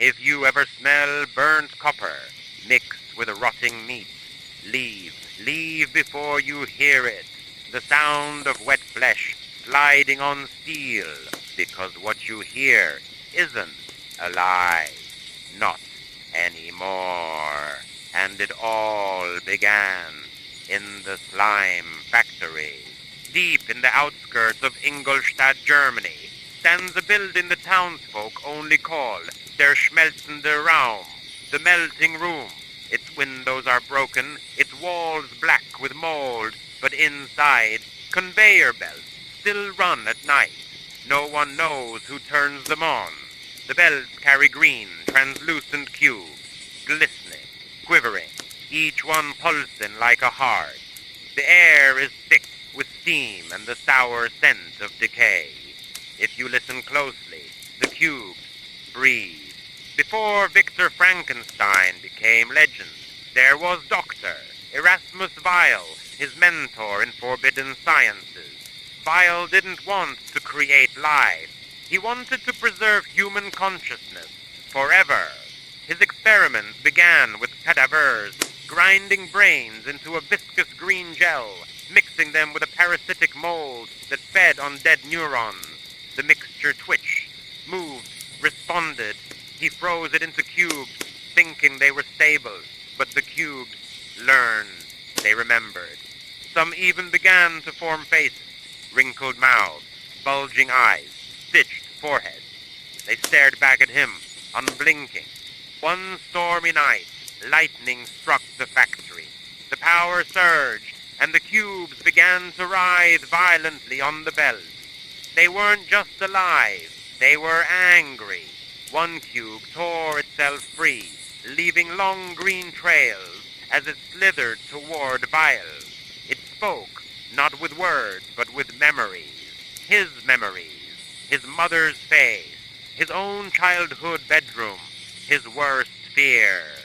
If you ever smell burnt copper mixed with rotting meat, leave before you hear it. The sound of wet flesh sliding on steel, because what you hear isn't alive. Not anymore. And it all began in the slime factory. Deep in the outskirts of Ingolstadt, Germany, stands a building the townsfolk only call der schmelzende Raum, the melting room. Its windows are broken, its walls black with mold, but inside, conveyor belts still run at night. No one knows who turns them on. The belts carry green, translucent cubes, glistening, quivering, each one pulsing like a heart. The air is thick with steam and the sour scent of decay. If you listen closely, the cubes breathe. Before Victor Frankenstein became legend, there was Dr. Erasmus Weil, his mentor in forbidden sciences. Weil didn't want to create life. He wanted to preserve human consciousness forever. His experiments began with cadavers, grinding brains into a viscous green gel, mixing them with a parasitic mold that fed on dead neurons. The mixture twitched, moved, responded. He froze it into cubes, thinking they were stable, but the cubes learned. They remembered. Some even began to form faces, wrinkled mouths, bulging eyes, stitched foreheads. They stared back at him, unblinking. One stormy night, lightning struck the factory. The power surged, and the cubes began to writhe violently on the belt. They weren't just alive, they were angry. One cube tore itself free, leaving long green trails as it slithered toward Weil. It spoke, not with words, but with memories. His memories, his mother's face, his own childhood bedroom, his worst fears.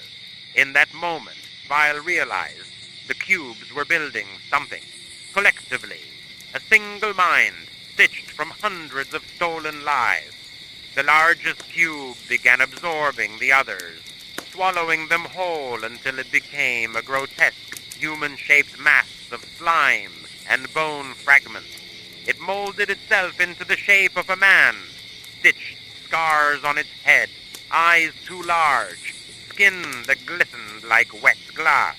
In that moment, Weil realized the cubes were building something, collectively, a single mind stitched from hundreds of stolen lives. The largest cube began absorbing the others, swallowing them whole until it became a grotesque, human-shaped mass of slime and bone fragments. It molded itself into the shape of a man, stitched scars on its head, eyes too large, skin that glistened like wet glass.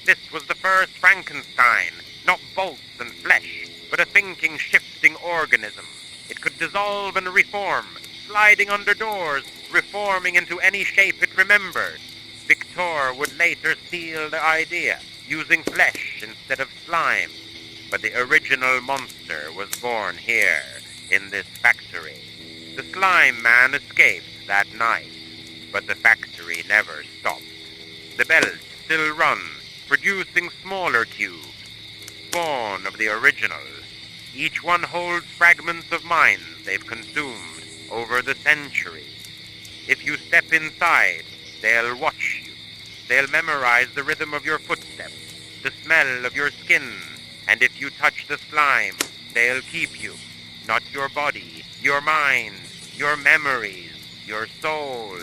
This was the first Frankenstein, not bolts and flesh, but a thinking, shifting organism. It could dissolve and reform, sliding under doors, reforming into any shape it remembered. Victor would later steal the idea, using flesh instead of slime. But the original monster was born here, in this factory. The slime man escaped that night, but the factory never stopped. The belts still run, producing smaller cubes, spawn of the original. Each one holds fragments of minds they've consumed over the centuries. If you step inside, they'll watch you. They'll memorize the rhythm of your footsteps, the smell of your skin, and if you touch the slime, they'll keep you. Not your body, your mind, your memories, your soul.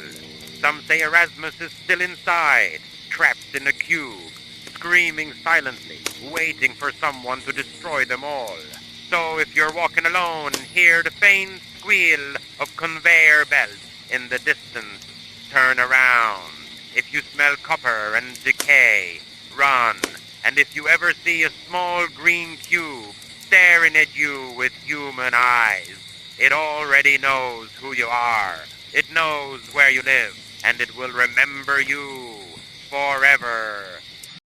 Some say Erasmus is still inside, trapped in a cube, screaming silently, waiting for someone to destroy them all. So if you're walking alone and hear the faint squeal of conveyor belts in the distance, turn around. If you smell copper and decay, run. And if you ever see a small green cube staring at you with human eyes, it already knows who you are. It knows where you live, and it will remember you forever.